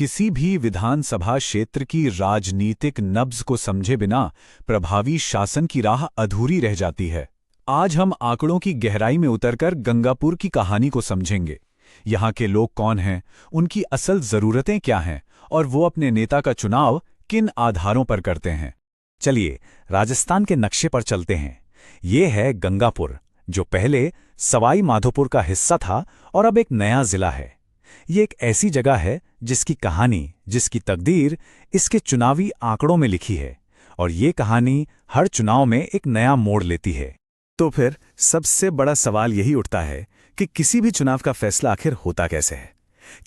किसी भी विधानसभा क्षेत्र की राजनीतिक नब्ज को समझे बिना प्रभावी शासन की राह अधूरी रह जाती है। आज हम आंकड़ों की गहराई में उतरकर गंगापुर की कहानी को समझेंगे। यहाँ के लोग कौन हैं, उनकी असल जरूरतें क्या हैं और वो अपने नेता का चुनाव किन आधारों पर करते हैं। चलिए राजस्थान के नक्शे पर चलते हैं। ये है गंगापुर, जो पहले सवाई माधोपुर का हिस्सा था और अब एक नया जिला है। ये एक ऐसी जगह है जिसकी कहानी, जिसकी तकदीर इसके चुनावी आंकड़ों में लिखी है, और ये कहानी हर चुनाव में एक नया मोड़ लेती है। तो फिर सबसे बड़ा सवाल यही उठता है कि किसी भी चुनाव का फैसला आखिर होता कैसे है?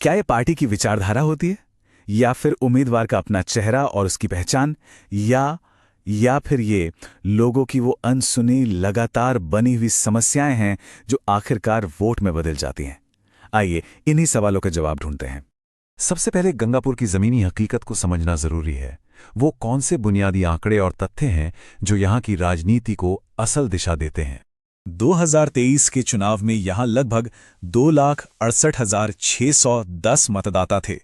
क्या ये पार्टी की विचारधारा होती है, या फिर उम्मीदवार का अपना चेहरा और उसकी पहचान, या फिर ये लोगों की वो अनसुनी लगातार बनी हुई समस्याएं हैं जो आखिरकार वोट में बदल जाती हैं? आइए इन्हीं सवालों के जवाब ढूंढते हैं। सबसे पहले गंगापुर की जमीनी हकीकत को समझना जरूरी है। वो कौन से बुनियादी आंकड़े और तथ्य हैं जो यहाँ की राजनीति को असल दिशा देते हैं? 2023 के चुनाव में यहाँ लगभग 2,68,610 मतदाता थे।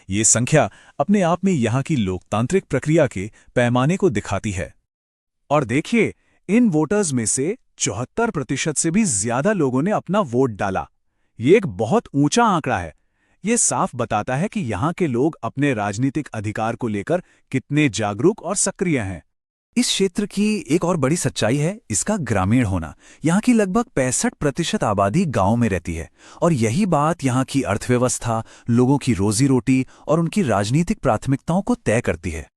ये संख्या अपने आप में यहाँ की लोकतांत्रिक प्रक्रिया के पैमाने को दिखाती है। और देखिए, इन वोटर्स में से 74% से भी ज्यादा लोगों ने अपना वोट डाला। ये एक बहुत ऊंचा आंकड़ा है। ये साफ बताता है कि यहाँ के लोग अपने राजनीतिक अधिकार को लेकर कितने जागरूक और सक्रिय हैं। इस क्षेत्र की एक और बड़ी सच्चाई है इसका ग्रामीण होना। यहाँ की लगभग 65% आबादी गांव में रहती है, और यही बात यहाँ की अर्थव्यवस्था, लोगों की रोजी रोटी और उनकी राजनीतिक प्राथमिकताओं को तय करती है।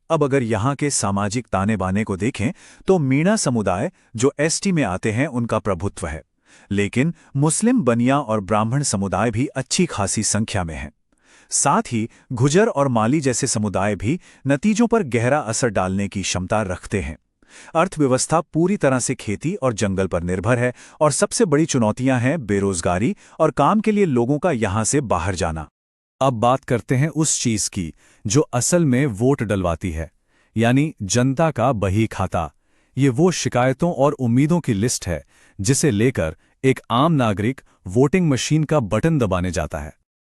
अब अगर यहाँ के सामाजिक ताने बाने को देखें तो मीणा समुदाय, जो एसटी में आते हैं, उनका प्रभुत्व है। लेकिन मुस्लिम, बनिया और ब्राह्मण समुदाय भी अच्छी खासी संख्या में हैं। साथ ही गुर्जर और माली जैसे समुदाय भी नतीजों पर गहरा असर डालने की क्षमता रखते हैं। अर्थव्यवस्था पूरी तरह से खेती और जंगल पर निर्भर है, और सबसे बड़ी चुनौतियां हैं बेरोजगारी और काम के लिए लोगों का यहां से बाहर जाना। अब बात करते हैं उस चीज की जो असल में वोट डलवाती है, यानी जनता का बही खाता। ये वो शिकायतों और उम्मीदों की लिस्ट है जिसे लेकर एक आम नागरिक वोटिंग मशीन का बटन दबाने जाता है।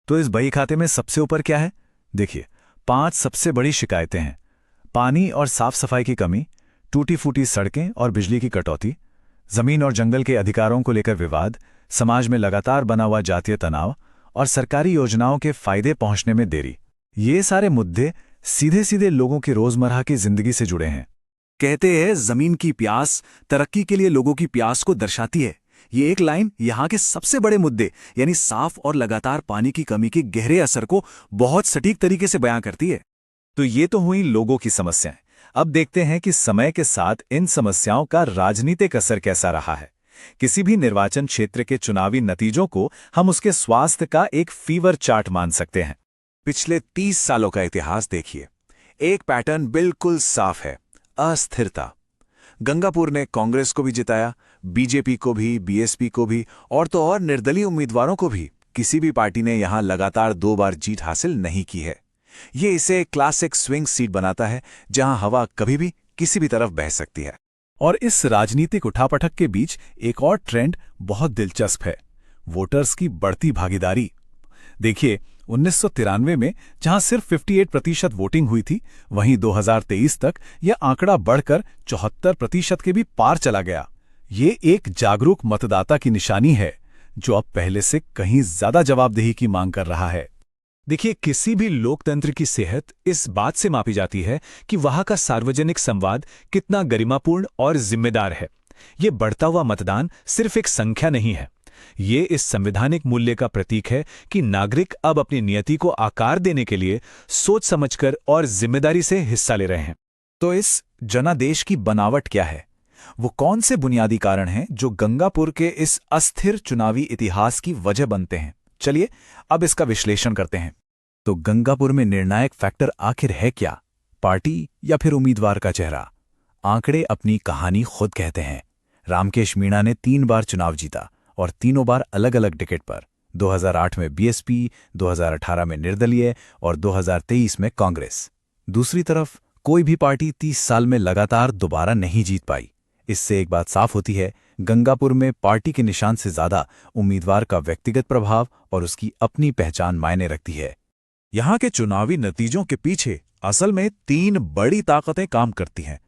तो इस बही खाते में सबसे ऊपर क्या है? देखिए, 5 सबसे बड़ी शिकायतें हैं। पानी और साफ सफाई की कमी, टूटी फूटी सड़कें और बिजली की कटौती, जमीन और जंगल के अधिकारों को लेकर विवाद, समाज में लगातार बना हुआ जातीय तनाव और सरकारी योजनाओं के फायदे पहुंचने में देरी। ये सारे मुद्दे सीधे सीधे लोगों की रोजमर्रा की जिंदगी से जुड़े हैं। कहते हैं जमीन की प्यास तरक्की के लिए लोगों की प्यास को दर्शाती है। ये एक लाइन यहाँ के सबसे बड़े मुद्दे, यानी साफ और लगातार पानी की कमी के गहरे असर को बहुत सटीक तरीके से बयां करती है। तो ये तो हुई लोगों की समस्याएं। अब देखते हैं कि समय के साथ इन समस्याओं का राजनीतिक असर कैसा रहा है। किसी भी निर्वाचन क्षेत्र के चुनावी नतीजों को हम उसके स्वास्थ्य का एक फीवर चार्ट मान सकते हैं। पिछले 30 सालों का इतिहास देखिए, एक पैटर्न बिल्कुल साफ है: अस्थिरता। गंगापुर ने कांग्रेस को भी जिताया, बीजेपी को भी, बीएसपी को भी, और तो और निर्दलीय उम्मीदवारों को भी। किसी भी पार्टी ने यहां लगातार 2 बार जीत हासिल नहीं की है। ये इसे क्लासिक स्विंग सीट बनाता है, जहां हवा कभी भी किसी भी तरफ बह सकती है। और इस राजनीतिक उठापटक के बीच एक और ट्रेंड बहुत दिलचस्प है: वोटर्स की बढ़ती भागीदारी। देखिए, 1993 में जहां सिर्फ 58% वोटिंग हुई थी, वहीं 2023 तक यह आंकड़ा बढ़कर 74% के भी पार चला गया। ये एक जागरूक मतदाता की निशानी है जो अब पहले से कहीं ज्यादा जवाबदेही की मांग कर रहा है। देखिए, किसी भी लोकतंत्र की सेहत इस बात से मापी जाती है कि वहां का सार्वजनिक संवाद कितना गरिमापूर्ण और जिम्मेदार है। ये बढ़ता हुआ मतदान सिर्फ एक संख्या नहीं है, ये इस संवैधानिक मूल्य का प्रतीक है कि नागरिक अब अपनी नियति को आकार देने के लिए सोच समझकर और जिम्मेदारी से हिस्सा ले रहे हैं। तो इस जनादेश की बनावट क्या है? वो कौन से बुनियादी कारण हैं जो गंगापुर के इस अस्थिर चुनावी इतिहास की वजह बनते हैं? चलिए अब इसका विश्लेषण करते हैं। तो गंगापुर में निर्णायक फैक्टर आखिर है क्या? पार्टी या फिर उम्मीदवार का चेहरा? आंकड़े अपनी कहानी खुद कहते हैं। रामकेश मीणा ने 3 बार चुनाव जीता, और तीनों बार अलग अलग टिकट पर। 2008 में बीएसपी, 2018 में निर्दलीय और 2023 में कांग्रेस। दूसरी तरफ कोई भी पार्टी 30 साल में लगातार दोबारा नहीं जीत पाई। इससे एक बात साफ होती है, गंगापुर में पार्टी के निशान से ज्यादा उम्मीदवार का व्यक्तिगत प्रभाव और उसकी अपनी पहचान मायने रखती है। यहाँ के चुनावी नतीजों के पीछे असल में 3 बड़ी ताकतें काम करती हैं।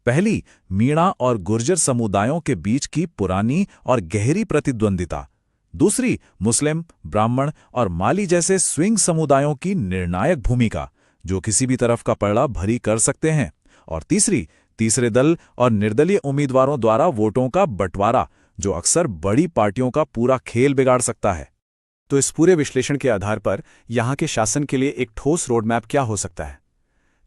पहली, मीणा और गुर्जर समुदायों के बीच की पुरानी और गहरी प्रतिद्वंदिता। दूसरी, मुस्लिम, ब्राह्मण और माली जैसे स्विंग समुदायों की निर्णायक भूमिका, जो किसी भी तरफ का पलड़ा भरी कर सकते हैं। और तीसरी, तीसरे दल और निर्दलीय उम्मीदवारों द्वारा वोटों का बंटवारा, जो अक्सर बड़ी पार्टियों का पूरा खेल बिगाड़ सकता है। तो इस पूरे विश्लेषण के आधार पर यहाँ के शासन के लिए एक ठोस रोडमैप क्या हो सकता है?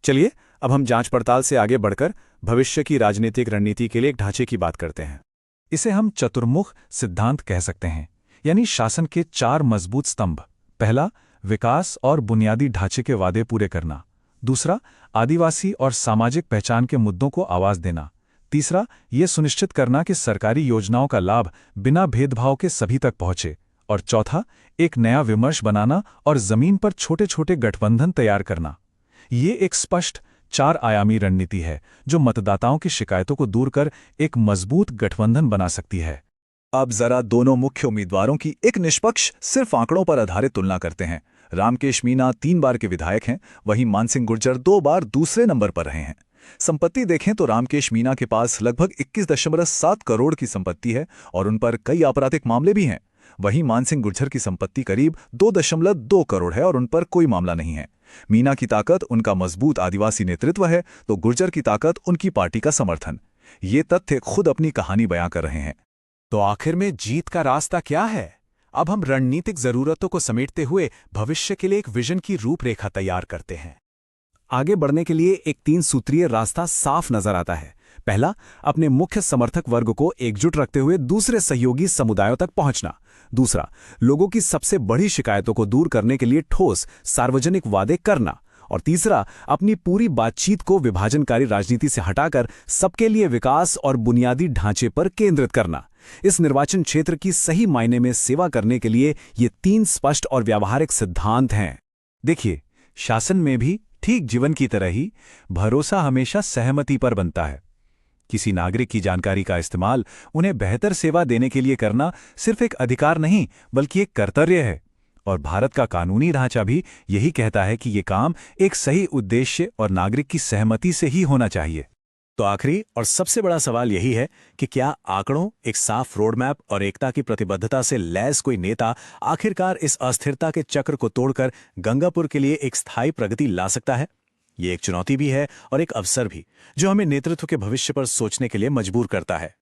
चलिए अब हम जांच पड़ताल से आगे बढ़कर भविष्य की राजनीतिक रणनीति के लिए एक ढांचे की बात करते हैं। इसे हम चतुर्मुख सिद्धांत कह सकते हैं, यानी शासन के 4 मजबूत स्तंभ। पहला, विकास और बुनियादी ढांचे के वादे पूरे करना। दूसरा, आदिवासी और सामाजिक पहचान के मुद्दों को आवाज देना। तीसरा, ये सुनिश्चित करना कि सरकारी योजनाओं का लाभ बिना भेदभाव के सभी तक पहुंचे। और चौथा, एक नया विमर्श बनाना और जमीन पर छोटे छोटे गठबंधन तैयार करना। ये एक स्पष्ट 4 आयामी रणनीति है जो मतदाताओं की शिकायतों को दूर कर एक मजबूत गठबंधन बना सकती है। अब जरा दोनों मुख्य उम्मीदवारों की एक निष्पक्ष, सिर्फ आंकड़ों पर आधारित तुलना करते हैं। रामकेश मीणा 3 बार के विधायक हैं, वहीं मानसिंह गुर्जर 2 बार दूसरे नंबर पर रहे हैं। संपत्ति देखें तो रामकेश मीणा के पास लगभग 21.7 करोड़ की संपत्ति है और उन पर कई आपराधिक मामले भी हैं। वहीं मानसिंह गुर्जर की संपत्ति करीब 2.2 करोड़ है और उन पर कोई मामला नहीं है। मीणा की ताकत उनका मजबूत आदिवासी नेतृत्व है, तो गुर्जर की ताकत उनकी पार्टी का समर्थन। ये तथ्य खुद अपनी कहानी बयां कर रहे हैं। तो आखिर में जीत का रास्ता क्या है? अब हम रणनीतिक जरूरतों को समेटते हुए भविष्य के लिए एक विजन की रूपरेखा तैयार करते हैं। आगे बढ़ने के लिए एक 3 सूत्रीय रास्ता साफ नजर आता है। पहला, अपने मुख्य समर्थक वर्ग को एकजुट रखते हुए दूसरे सहयोगी समुदायों तक पहुंचना। दूसरा, लोगों की सबसे बड़ी शिकायतों को दूर करने के लिए ठोस सार्वजनिक वादे करना। और तीसरा, अपनी पूरी बातचीत को विभाजनकारी राजनीति से हटाकर सबके लिए विकास और बुनियादी ढांचे पर केंद्रित करना। इस निर्वाचन क्षेत्र की सही मायने में सेवा करने के लिए ये 3 स्पष्ट और व्यावहारिक सिद्धांत हैं। देखिए, शासन में भी ठीक जीवन की तरह ही भरोसा हमेशा सहमति पर बनता है। किसी नागरिक की जानकारी का इस्तेमाल उन्हें बेहतर सेवा देने के लिए करना सिर्फ एक अधिकार नहीं, बल्कि एक कर्तव्य है। और भारत का कानूनी ढांचा भी यही कहता है कि ये काम एक सही उद्देश्य और नागरिक की सहमति से ही होना चाहिए। तो आखिरी और सबसे बड़ा सवाल यही है कि क्या आंकड़ों, एक साफ रोडमैप और एकता की प्रतिबद्धता से लैस कोई नेता आखिरकार इस अस्थिरता के चक्र को तोड़कर गंगापुर के लिए एक स्थायी प्रगति ला सकता है? ये एक चुनौती भी है और एक अवसर भी, जो हमें नेतृत्व के भविष्य पर सोचने के लिए मजबूर करता है।